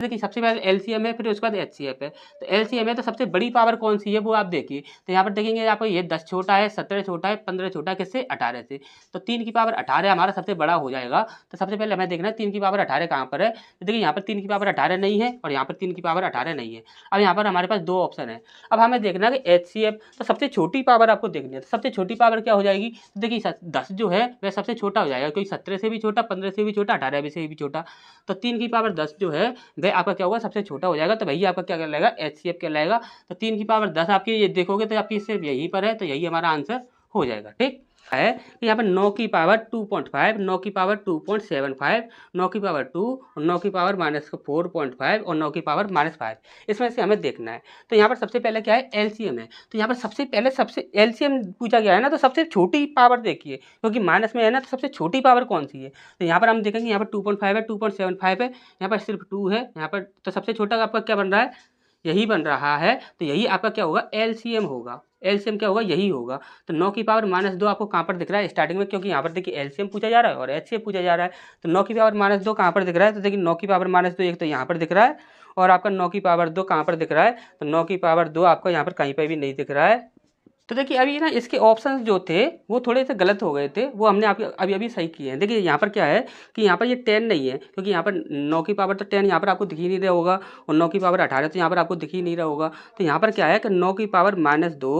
देखिए सबसे पहले एलसीएम है, फिर उसके बाद एचसीएफ है। तो एलसीएम है तो सबसे बड़ी पावर कौन सी है वो आप देखिए, तो यहाँ पर देखेंगे आपको ये 10 छोटा है, 17 छोटा है, 15 छोटा है, किससे 18 से। तो 3 की पावर 18 हमारा सबसे बड़ा हो जाएगा। तो सबसे पहले हमें देखना है 3 की पावर 18 कहाँ पर है। तो देखिए यहाँ पर 3 की पावर 18 नहीं है और यहाँ पर 3 की पावर 18 नहीं है। अब यहाँ पर हमारे पास दो ऑप्शन है। अब हमें देखना है कि एचसीएफ, तो सबसे छोटी पावर आपको देखनी है। तो सबसे छोटी पावर क्या हो जाएगी, तो देखिए 10 जो है वह सबसे छोटा हो जाएगा, क्योंकि 17 से भी छोटा, 15 से भी छोटा, 18 से भी छोटा। तो 3 की पावर 10 जो है वह आपका क्या होगा, सबसे छोटा हो जाएगा। तो वही आपका क्या कहलाएगा, एचसीएफ कहलाएगा। तो 3 की पावर 10 आपकी ये देखोगे तो आपकी सिर्फ यहीं पर है, तो यही हमारा आंसर हो जाएगा। ठीक है कि यहाँ पर 9 की पावर 2.5, 9 की पावर 2.75, 9 की पावर 2 और 9 की पावर -4.5 और 9 की पावर -5, इसमें से हमें देखना है। तो यहाँ पर सबसे पहले क्या है, एलसीएम है। तो यहाँ पर सबसे पहले सबसे एलसीएम पूछा गया है ना, तो सबसे छोटी पावर देखिए, क्योंकि माइनस में है ना, तो सबसे छोटी पावर कौन सी है। तो यहाँ पर हम देखेंगे, यहाँ पर 2.5 है, 2.75 है, यहाँ पर सिर्फ 2 है, यहाँ पर तो सबसे छोटा आपका क्या बन रहा है, यही बन रहा है। तो यही आपका क्या होगा, एलसीएम होगा। एलसीएम क्या होगा, यही होगा। तो 9 की पावर -2 आपको कहाँ पर दिख रहा है स्टार्टिंग में, क्योंकि यहाँ पर देखिए एलसीएम पूछा जा रहा है और एचसीएफ पूछा जा रहा है। तो 9 की पावर -2 कहाँ पर दिख रहा है, तो देखिए 9 की पावर -2 एक तो यहाँ पर दिख रहा है और आपका 9 की पावर 2 कहाँ पर दिख रहा है, तो 9 की पावर 2 आपको यहाँ पर कहीं पर भी नहीं दिख रहा है। तो देखिए अभी ना इसके ऑप्शंस जो थे वो थोड़े से गलत हो गए थे, वो हमने आपके अभी अभी सही किए हैं। देखिए यहाँ पर क्या है कि यहाँ पर ये 10 नहीं है, क्योंकि यहाँ पर 9 की पावर तो 10 यहाँ पर आपको दिख ही नहीं रहा होगा और 9 की पावर 18 तो यहाँ पर आपको दिख ही नहीं रहा होगा। तो यहाँ पर क्या है कि 9 की पावर -2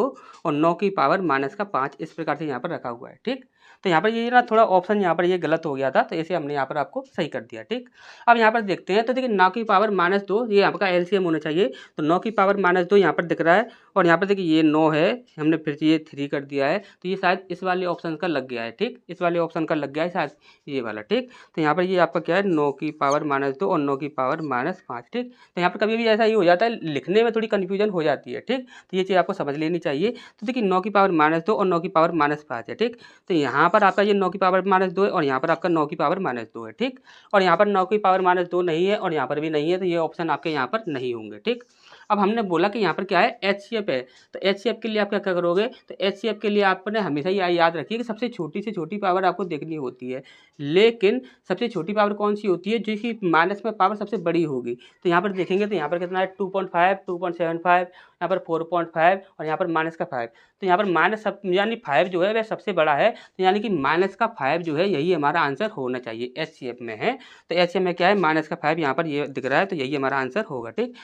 और 9 की पावर -5 इस प्रकार से यहाँ पर रखा हुआ है। ठीक, तो यहाँ पर ये ना थोड़ा ऑप्शन यहाँ पर ये गलत हो गया था, तो इसे हमने यहाँ पर आपको सही कर दिया। ठीक, अब यहाँ पर देखते हैं, तो देखिए 9 की पावर -2 ये आपका एलसीएम होना चाहिए। तो 9 की पावर -2 यहाँ पर दिख रहा है और यहाँ पर देखिए ये 9 है, हमने फिर से ये 3 कर दिया है, तो ये शायद इस वाले ऑप्शन का लग गया है। ठीक, इस वाले ऑप्शन का लग गया है शायद ये वाला। ठीक, तो यहाँ पर ये आपका क्या है, 9 की पावर -2 और 9 की पावर -5। ठीक, तो यहाँ पर कभी भी ऐसा ही हो जाता है, लिखने में थोड़ी कन्फ्यूजन हो जाती है। ठीक, तो ये चीज़ आपको समझ लेनी चाहिए। तो देखिए 9 की पावर -2 और 9 की पावर -5 है। ठीक, तो यहाँ पर आपका ये 9 की पावर -2 है और यहाँ पर आपका 9 की पावर -2 है। ठीक, और यहाँ पर 9 की पावर -2 नहीं है और यहाँ पर भी नहीं है, तो ये ऑप्शन आपके यहाँ पर नहीं होंगे। ठीक, अब हमने बोला कि यहाँ पर क्या है, एचसीएफ है। तो एचसीएफ के लिए आप क्या क्या करोगे, तो एचसीएफ के लिए आपने हमेशा ये याद रखिए कि सबसे छोटी से छोटी पावर आपको देखनी होती है, लेकिन सबसे छोटी पावर कौन सी होती है, जो कि माइनस में पावर सबसे बड़ी होगी। तो यहाँ पर देखेंगे तो यहाँ पर कितना है, 2.5, 2.75, यहाँ पर 4.5 और यहाँ पर -5। तो यहाँ पर माइनस सब यानी 5 जो है वह सबसे बड़ा है, तो यानी कि -5 जो है यही हमारा आंसर होना चाहिए। एचसीएफ में है तो एचसीएफ में क्या है, -5 यहाँ पर ये दिख रहा है, तो यही हमारा आंसर होगा। ठीक,